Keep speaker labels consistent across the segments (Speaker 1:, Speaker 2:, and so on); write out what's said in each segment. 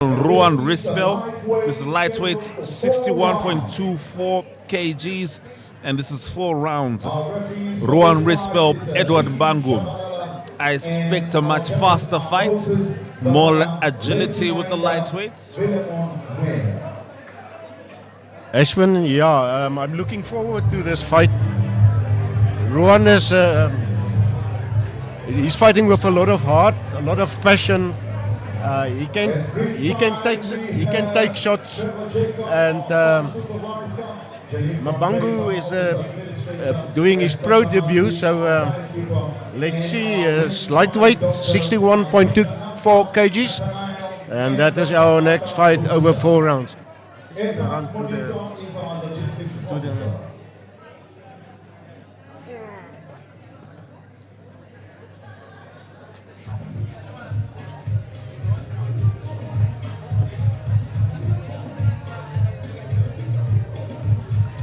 Speaker 1: Ruan Rispel. This is lightweight, 61.24 kgs, and this is 4 rounds. Ruan Rispel, Edward Bangu. I expect a much faster fight, more agility with the lightweights.
Speaker 2: Ashwin, yeah, I'm looking forward to this fight. Ruan is he's fighting with a lot of heart, a lot of passion. He can take shots, and Mabangu is doing his pro debut. So let's see, it's lightweight, 61.24 kgs, and that is our next fight over 4 rounds.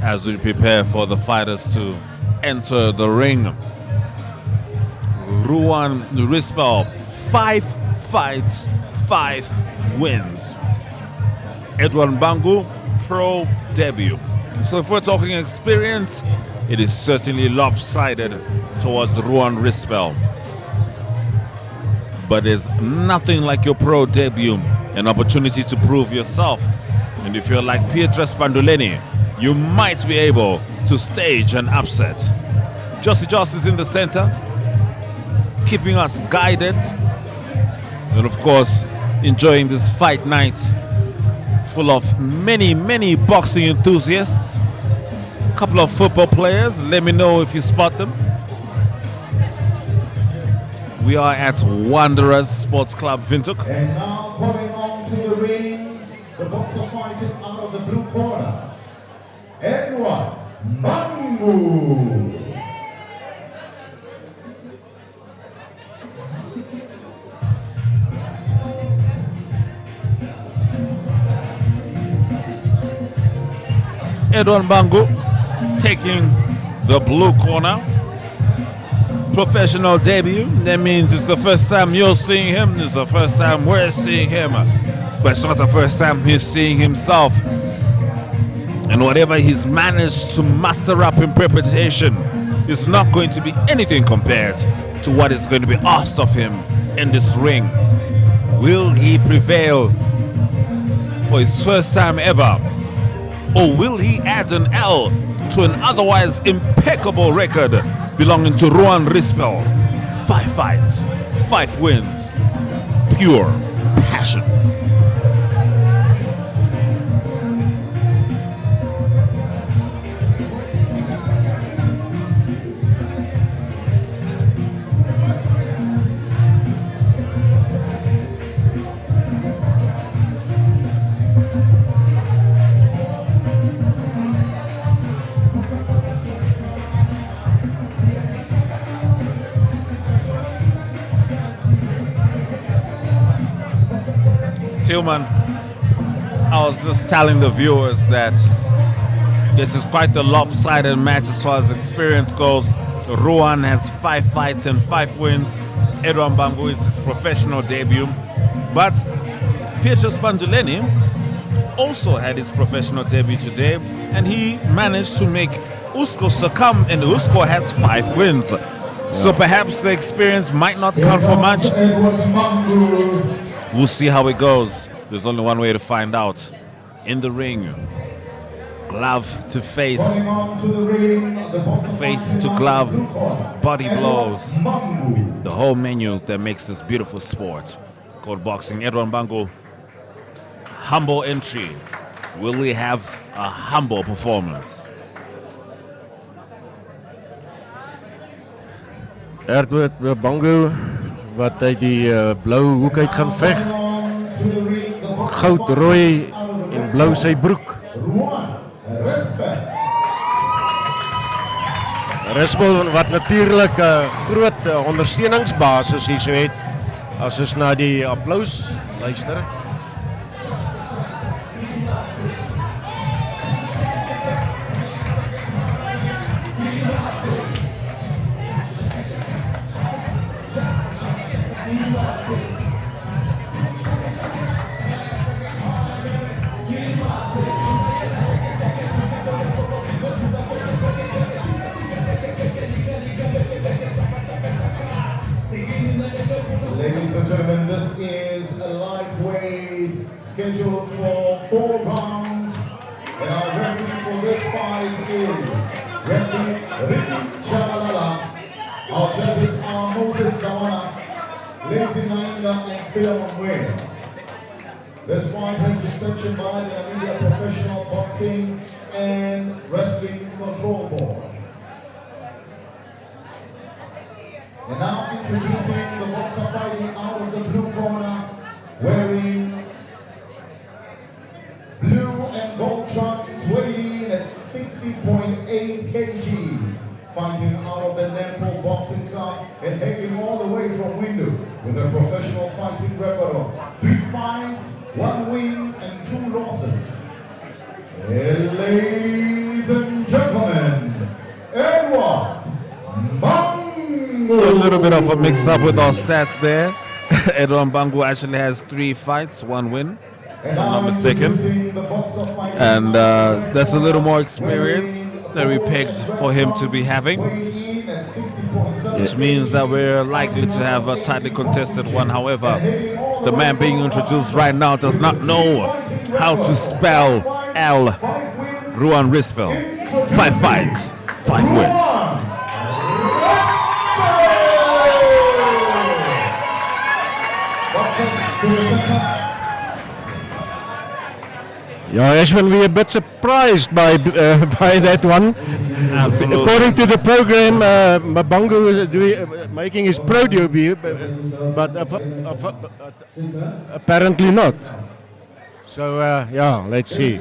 Speaker 1: As we prepare for the fighters to enter the ring, Ruan Rispel, 5 fights, 5 wins. Edward Bangu, pro debut. So if we're talking experience, it is certainly lopsided towards Ruan Rispel. But there's nothing like your pro debut, an opportunity to prove yourself. And if you're like Pietro Spandolini, you might be able to stage an upset. Justy Joss is in the center, keeping us guided. And of course, enjoying this fight night full of many boxing enthusiasts. A couple of football players, let me know if you spot them. We are at Wanderers Sports Club, Windhoek.
Speaker 3: And now coming on to the ring, the boxer fighting out of the blue corner, Edward Bangu.
Speaker 1: Edward Bangu taking the blue corner. Professional debut. That means it's the first time you're seeing him. It's the first time we're seeing him. But it's not the first time he's seeing himself. And whatever he's managed to muster up in preparation is not going to be anything compared to what is going to be asked of him in this ring. Will he prevail for his first time ever? Or will he add an L to an otherwise impeccable record belonging to Ruan Rispel? 5 fights, 5 wins, pure passion. Tillman, I was just telling the viewers that this is quite the lopsided match as far as experience goes. Ruan has 5 fights and 5 wins. Edward Bangu is his professional debut. But Pietro Spandolini also had his professional debut today, and he managed to make Usko succumb, and Usko has 5 wins. So perhaps the experience might not count for much. We'll see how it goes. There's only one way to find out. In the ring, glove to face, face to glove, body blows. The whole menu that makes this beautiful sport called boxing. Edward Bangu, humble entry. Will we have a humble performance?
Speaker 2: Edward Bangu, wat uit die blou hoek uit gaan veg. Goud, rooi en blou sy broek. Rispel wat natuurlik 'n groot ondersteuningsbasis hier so het as ons na die applous luister.
Speaker 3: scheduled for 4 rounds. And our referee for this fight is referee Ricky Chabalala. Our judges are Moses Kawana, Lindsay Nainga, and Philemon Ware. This fight has been sanctioned by the Namibia Professional Boxing and Wrestling Control Board. And now introducing the boxer fighting out of the blue corner, wearing blue and gold trunks, weighing in at 60.8 kgs. Fighting out of the Nampo Boxing Club and hailing all the way from Windhoek with a professional fighting record of 3 fights, 1 win and 2 losses. And ladies and gentlemen, Edward Bangu.
Speaker 1: So a little bit of a mix-up with our stats there. Edward Bangu actually has 3 fights, 1 win, if I'm not mistaken. And that's a little more experience that we picked for him to be having, which means that we're likely to have a tightly contested one. However, the man being introduced right now does not know how to spell L. Ruan Rispel. 5 fights, 5 wins.
Speaker 2: Yeah, Ashwin, we're a bit surprised by that one.
Speaker 1: Absolutely.
Speaker 2: According to the program, Mabangu is making his pro debut, but apparently not. So, yeah, let's see.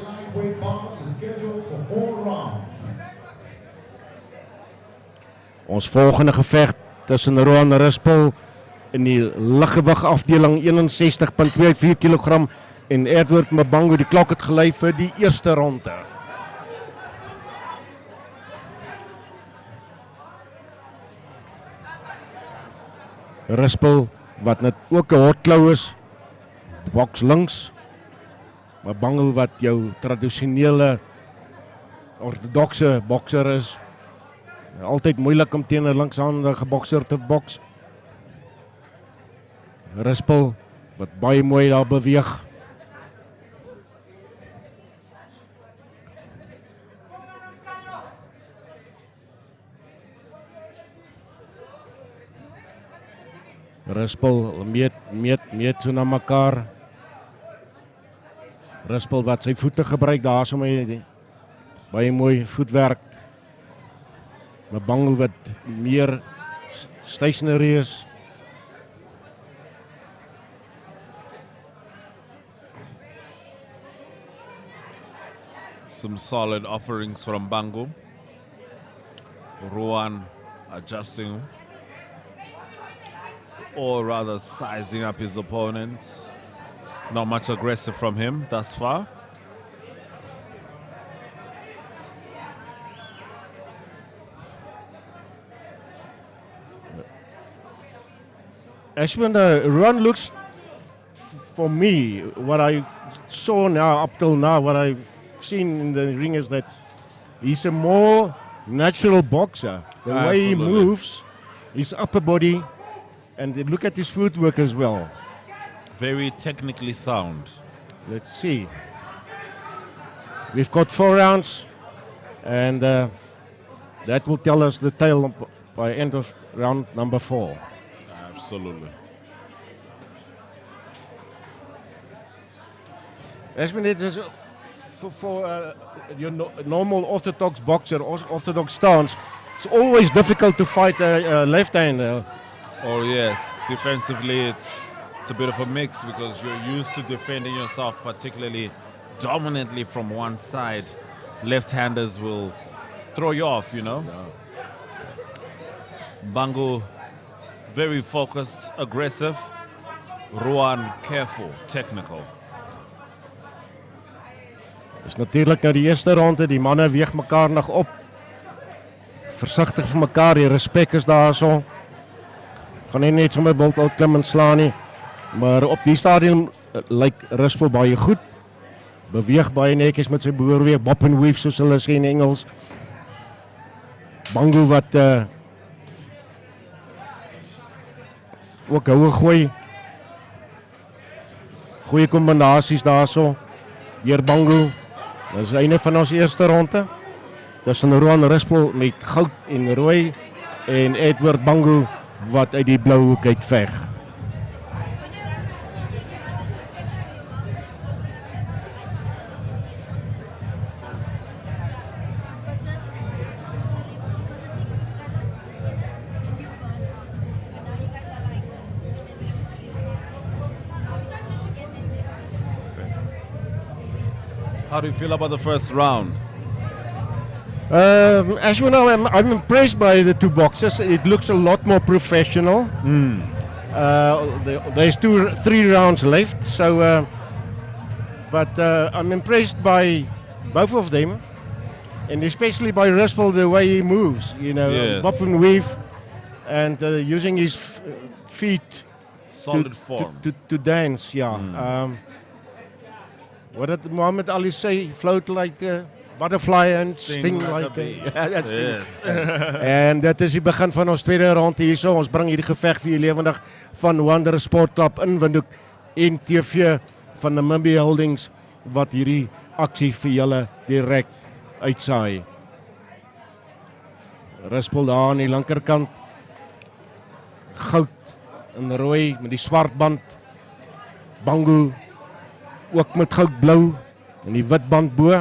Speaker 2: Ons volgende gevecht tussen Roan Rispel in die liggewig afdeling 61.24 kg en Edward Mabangu. Die klok het gelei vir die eerste ronde. Rispel wat net ook 'n hotklou is, boks links. Mabangu wat jou tradisionele ortodokse bokser is. Altyd moeilik om teen 'n linkshandige bokser te boks. Rispel wat baie mooi daar beweeg. Rispel meet so na mekaar. Rispel wat sy voete gebruik, daar so baie mooi voetwerk. Mabangu wat meer stationary is.
Speaker 1: Some solid offerings from Bangu. Roan adjusting, or rather sizing up his opponents. Not much aggressive from him thus far.
Speaker 2: Ashwin, Roan looks, for me, what I saw now, up till now, what I've seen in the ring is that he's a more natural boxer. The way he moves, his upper body, and look at his footwork as well.
Speaker 1: Very technically sound.
Speaker 2: Let's see. We've got 4 rounds, and that will tell us the tale by end of round number 4.
Speaker 1: Absolutely.
Speaker 2: Ashwin, it is for your normal orthodox boxer, orthodox stance, it's always difficult to fight a left hand.
Speaker 1: Oh yes, defensively it's a bit of a mix because you're used to defending yourself particularly dominantly from one side. Left-handers will throw you off, you know. Bangu very focused, aggressive. Roan careful, technical.
Speaker 2: Is natuurlik nou die eerste ronde, die manne weeg mekaar nog op. Versigtig vir mekaar, die respek is daarso. Gaan nie net sommer wild uit klim en slaan nie. Maar op die stadium lyk Rispel baie goed. Beweeg baie netjies met sy boorweeg, bob and weave soos hulle sê in Engels. Bangu wat ook houe gooi Goeie kombinasies daarso. Deur Bango. Dis die einde van ons eerste ronde. Tussen Roan Rispel met goud en rooi en Edward Bango wat uit die blou hoek uitveg.
Speaker 1: How do you feel about the first round?
Speaker 2: As you know, I'm impressed by the two boxers. It looks a lot more professional. There's 3 rounds left, so but I'm impressed by both of them, and especially by Rispel, the way he moves. You know,
Speaker 1: Yes.
Speaker 2: bop and weave, and using his feet
Speaker 1: Solid form.
Speaker 2: to dance. Yeah. What did Muhammad Ali say? Float like a butterfly and sting like a bee.
Speaker 1: Yes.
Speaker 2: En dit is die begin van ons tweede ronde hierso. Ons bring hierdie geveg vir julle lewendig van Wanderers Sport Club in Windhoek en TV van Namibia Holdings wat hierdie aksie vir julle direk uitsaai. Rispel daar aan die linkerkant. Goud en rooi met die swart band. Bango ook met goudblou en die wit band bo.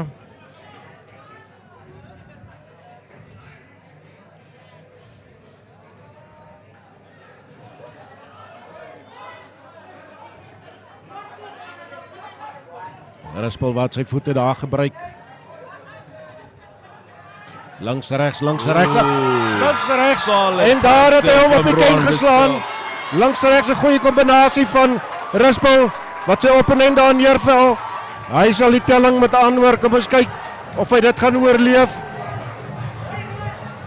Speaker 2: Rispel wat sy voete daar gebruik. Langs regs, langs regs. Langs regs.
Speaker 1: Solid
Speaker 2: En daar het hy hom op die
Speaker 1: from
Speaker 2: ken
Speaker 1: Ron
Speaker 2: geslaan.
Speaker 1: Rispel.
Speaker 2: Langs regs 'n goeie kombinasie van Rispel wat sy opponent daar neerval. Hy sal die telling met aanhoor. Kom ons kyk of hy dit gaan oorleef.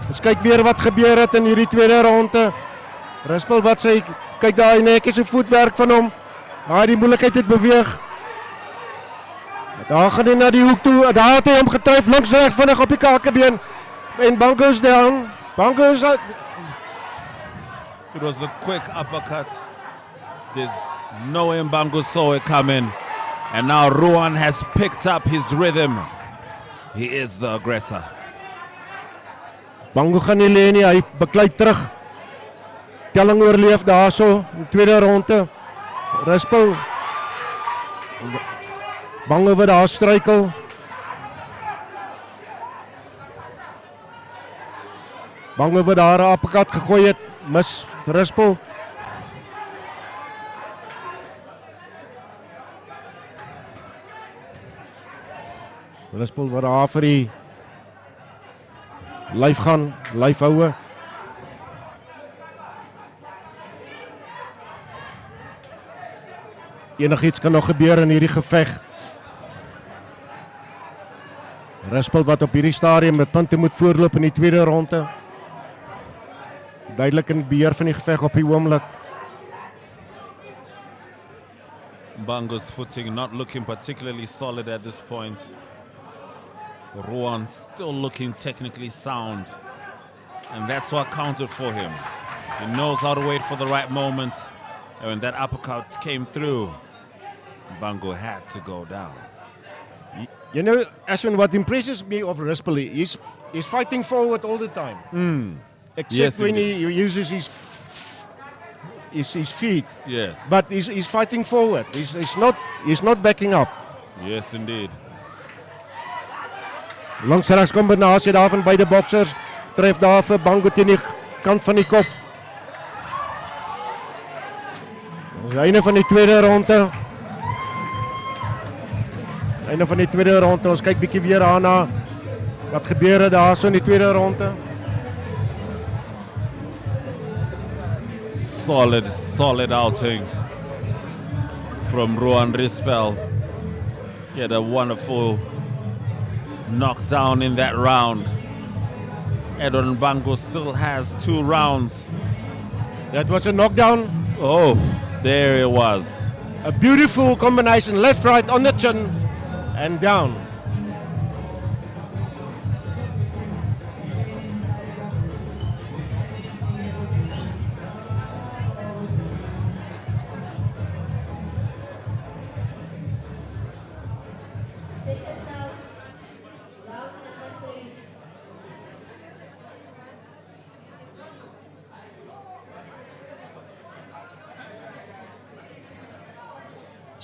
Speaker 2: Ons kyk weer wat gebeur het in hierdie tweede ronde. Rispel wat sy kyk daai netjies se voetwerk van hom. Daai die moeilikheid het beweeg. Daar gaan hy na die hoek toe. Daar het hy hom getref links regs vinnig op die kakebeen. En Bango's down. Bango's out.
Speaker 1: It was a quick uppercut. There's no way Mbango saw it coming. And now Ruan has picked up his rhythm. He is the aggressor.
Speaker 2: Bango gaan nie lê nie. Hy beklei terug. Telling oorleef daarso in die tweede ronde. Rispel. Bango wat daar struikel. Bango wat daar 'n uppercut gegooi het. Mis Rispel. Rispel wat daar vir die lyf gaan, lyf houe. Enigiets kan nog gebeur in hierdie geveg. Rispel wat op hierdie stadium met punte moet voorloop in die tweede ronde. Duidelik in beheer van die geveg op die oomblik.
Speaker 1: Mbango's footing not looking particularly solid at this point. Ruan still looking technically sound. And that's what counted for him. He knows how to wait for the right moment. And when that uppercut came through, Mbango had to go down.
Speaker 2: You know, Ashwin, what impresses me of Rispel, he's fighting forward all the time. Except
Speaker 1: Yes,
Speaker 2: when
Speaker 1: indeed.
Speaker 2: he uses his feet.
Speaker 1: Yes.
Speaker 2: But he's fighting forward. He's not backing up.
Speaker 1: Yes, indeed.
Speaker 2: Langs regs kombinasie daar van beide boksers. Tref daar vir Bango teen die kant van die kop. Dis die einde van die tweede ronde. Einde van die tweede ronde. Ons kyk bietjie weer daarna wat gebeur het daarso in die tweede ronde.
Speaker 1: Solid outing from Ruan Rispel. He had a wonderful knockdown in that round. Edwin Mbango still has 2 rounds.
Speaker 2: That was a knockdown.
Speaker 1: Oh, there it was.
Speaker 2: A beautiful combination, left, right, on the chin, and down.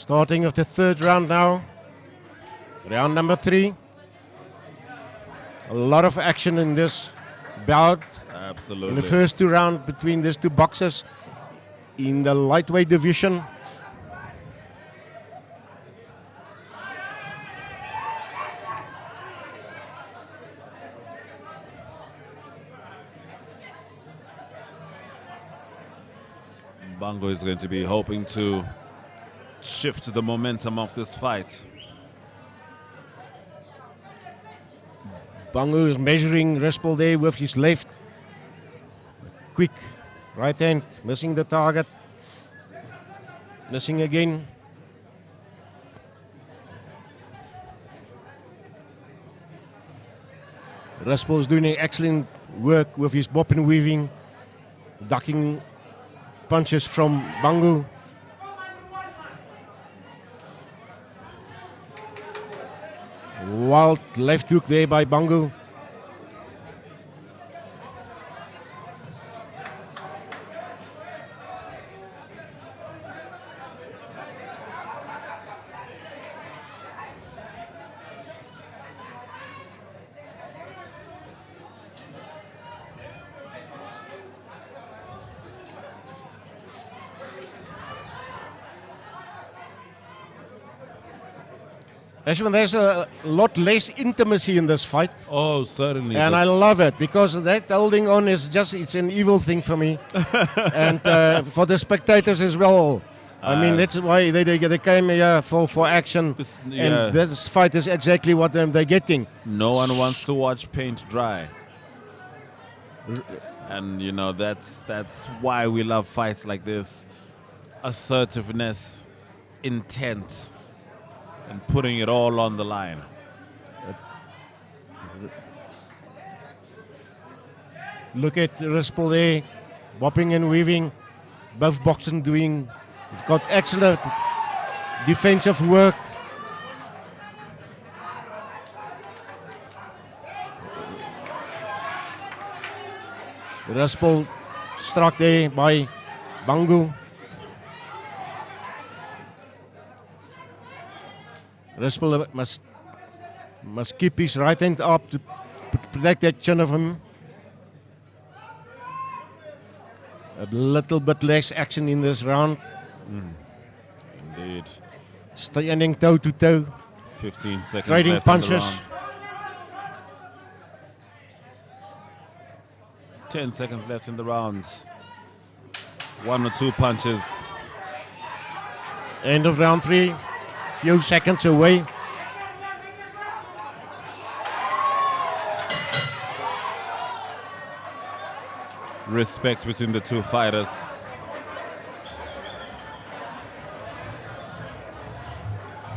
Speaker 2: Starting of the third round now. Round number 3. A lot of action in this bout.
Speaker 1: Absolutely.
Speaker 2: In the first 2 rounds between these 2 boxers in the lightweight division.
Speaker 1: Bongo is going to be hoping to shift the momentum of this fight.
Speaker 2: Bongo is measuring Rispel there with his left. Quick right hand, missing the target. Missing again. Rispel is doing excellent work with his bob and weaving, ducking punches from Bongo. Wild left hook there by Bongo. Ashwin, there's a lot less intimacy in this fight.
Speaker 1: Oh, certainly.
Speaker 2: And I love it because that holding on is just, it's an evil thing for me. And for the spectators as well. I mean, that's why they came here for action. And this fight is exactly what they're getting.
Speaker 1: No one wants to watch paint dry. And, you know, that's why we love fights like this. Assertiveness, intent, and putting it all on the line.
Speaker 2: Look at Rispel there, bopping and weaving. Both boxing doing, you've got excellent defensive work. Rispel struck there by Bongo. Rispel must keep his right hand up to protect that chin of him. A little bit less action in this round.
Speaker 1: Indeed.
Speaker 2: Standing toe to toe.
Speaker 1: 15 seconds
Speaker 2: Trading
Speaker 1: left
Speaker 2: punches.
Speaker 1: in the round. 10 seconds left in the round. 1 or 2 punches.
Speaker 2: End of round 3. Few seconds away.
Speaker 1: Respect between the two fighters.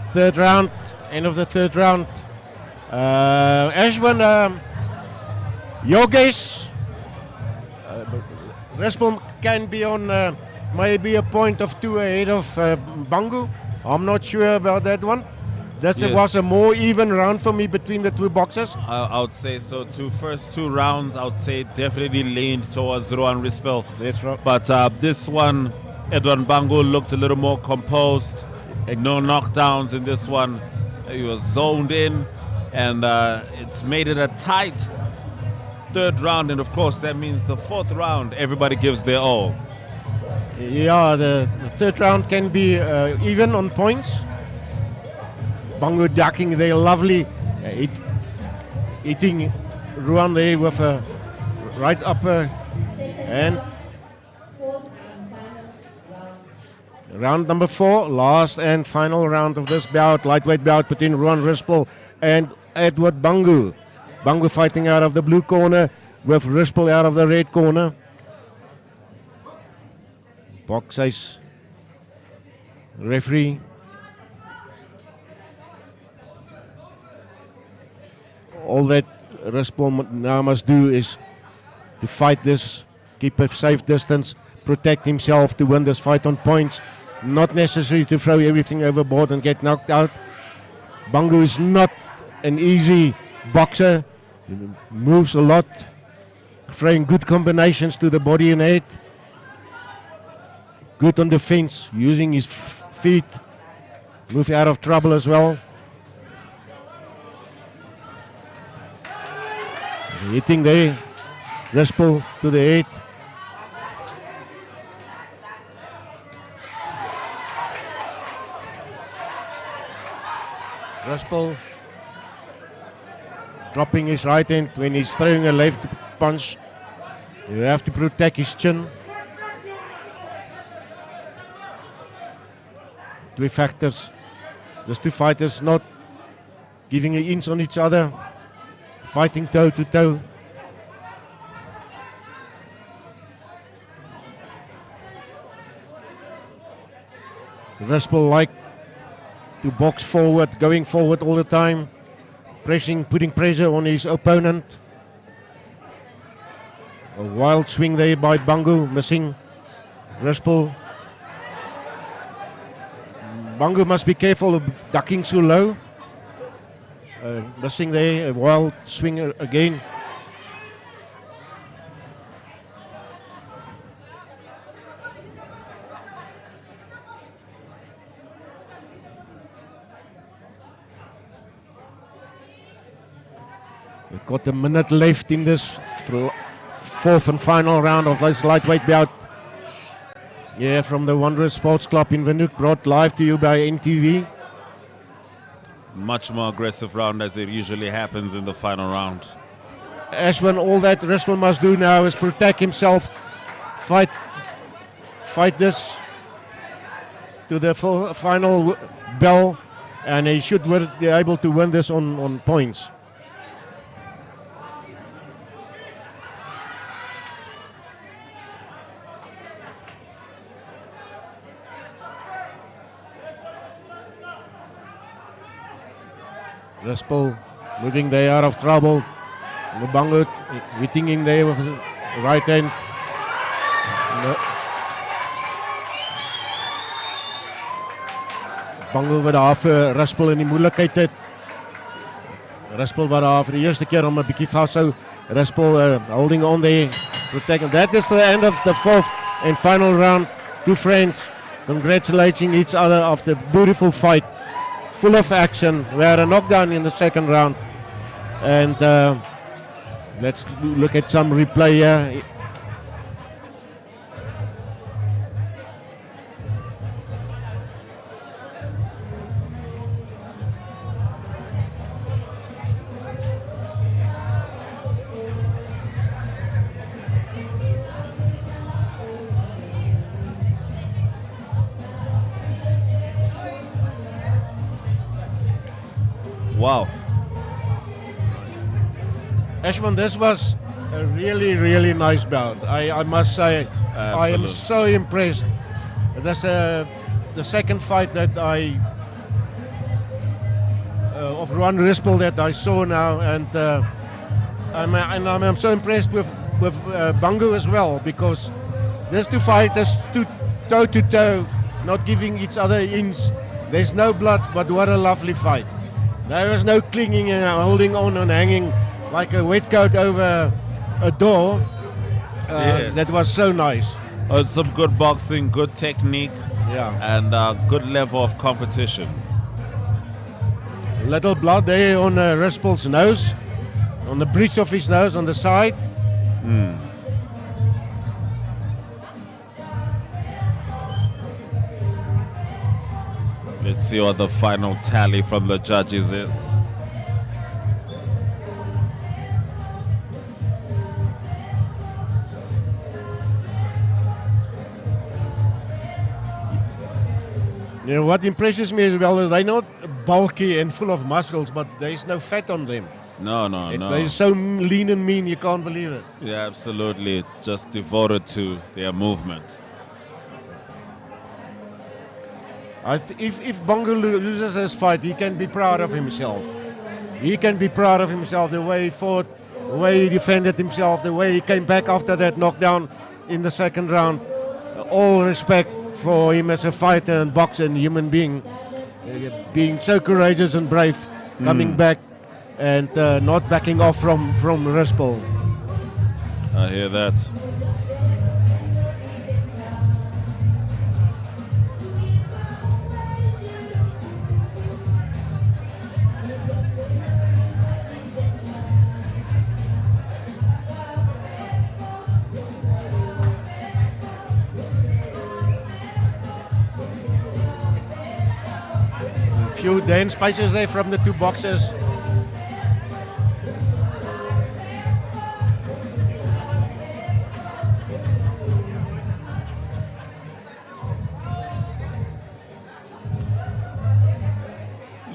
Speaker 2: Third round. End of the third round. Ashwin, your guess? Rispel can be on maybe a point of 2 ahead of Bongo. I'm not sure about that one. That was a more even round for me between the 2 boxers.
Speaker 1: I would say so too. First 2 rounds, I would say definitely leaned towards Ruan Rispel.
Speaker 2: That's right.
Speaker 1: But this one, Edwin Bongo looked a little more composed. No knockdowns in this one. He was zoned in, and it's made it a tight third round. And of course, that means the 4th round, everybody gives their all.
Speaker 2: Yeah, the third round can be even on points. Bongo ducking there, lovely hitting Ruan there with a right upper and round number 4, last and final round of this bout, lightweight bout between Ruan Rispel and Edward Bongo. Bongo fighting out of the blue corner with Rispel out of the red corner. Box size referee. All that Rispel now must do is to fight this, keep a safe distance, protect himself to win this fight on points. Not necessary to throw everything overboard and get knocked out. Bongo is not an easy boxer. He moves a lot, throwing good combinations to the body and head. Good on defense, using his feet move out of trouble as well. Hitting there, Rispel to the head. Rispel dropping his right hand when he's throwing a left punch. You have to protect his chin. Two factors. Those two fighters not giving an inch on each other, fighting toe to toe. Rispel like to box forward, going forward all the time, pressing, putting pressure on his opponent. A wild swing there by Bangu, missing Rispel. Bangu must be careful of ducking so low. Missing there, a wild swing again. We've got a minute left in this fourth and final round of this lightweight bout. Yeah, from the Wanderers Sports Club in Windhoek, brought live to you by NTV.
Speaker 1: Much more aggressive round as it usually happens in the final round.
Speaker 2: Ashwin, all that Rispel must do now is protect himself, fight this to the final bell, and he should be able to win this on points. Rispel moving there out of trouble. Bangu hitting him there with his right hand. Bangu wat daar vir Rispel in die moeilikheid het. Rispel wat daar vir die eerste keer hom 'n bietjie vashou. Rispel holding on there, protecting. That is the end of the fourth and final round. Two friends congratulating each other after a beautiful fight. Full of action. We had a knockdown in the second round. And let's look at some replay here.
Speaker 1: Wow.
Speaker 2: Ashman, this was a really, really nice bout. I must say, I am so impressed. That's the second fight that of Ruan Rispel that I saw now, and I'm so impressed with Bangu as well, because these two fighters stood toe to toe, not giving each other inch. There's no blood, but what a lovely fight. There was no clinging and holding on and hanging like a wet coat over a door.
Speaker 1: Yes.
Speaker 2: That was so nice.
Speaker 1: Some good boxing, good technique, and good level of competition.
Speaker 2: Little blood there on Rispel's nose, on the bridge of his nose, on the side.
Speaker 1: Let's see what the final tally from the judges is.
Speaker 2: You know, what impresses me as well is they're not bulky and full of muscles, but there's no fat on them.
Speaker 1: No.
Speaker 2: They're so lean and mean, you can't believe it.
Speaker 1: Yeah, absolutely. Just devoted to their movement.
Speaker 2: If Bangu loses this fight, he can be proud of himself. He can be proud of himself, the way he fought, the way he defended himself, the way he came back after that knockdown in the second round. All respect for him as a fighter and boxer and human being, being so courageous and brave, coming back and not backing off from Rispel.
Speaker 1: I hear that.
Speaker 2: few dance paces there from the two boxers.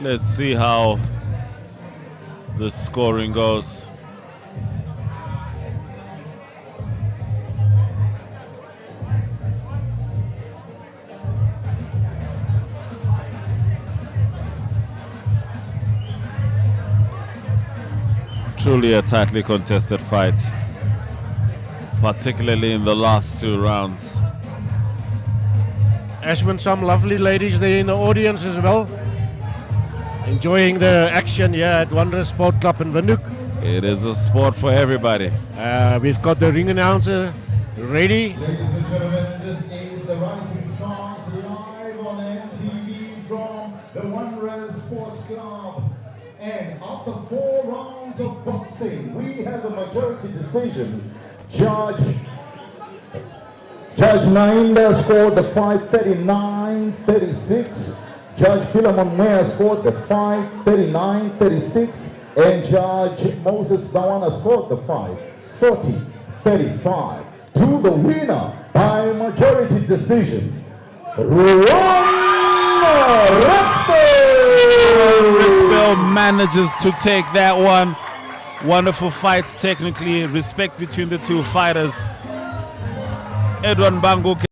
Speaker 1: Let's see how the scoring goes. Truly a tightly contested fight, particularly in the last 2 rounds.
Speaker 2: Ashman, some lovely ladies there in the audience as well, enjoying the action here at Wanderers Sport Club in Windhoek.
Speaker 1: It is a sport for everybody.
Speaker 2: We've got the ring announcer ready.
Speaker 3: Ladies and gentlemen, this is the Rising Stars live on MTV from the Wanderers Sports Club. And after 4 rounds of boxing, we have a majority decision. Judge Nainda scored the fight 39-36. Judge Philemon Meyer scored the fight 39-36. And Judge Moses Dawana scored the fight 40-35. To the winner by majority decision,
Speaker 1: Rispel manages to take that one. Wonderful fights technically. Respect between the two fighters. Edwin Bangu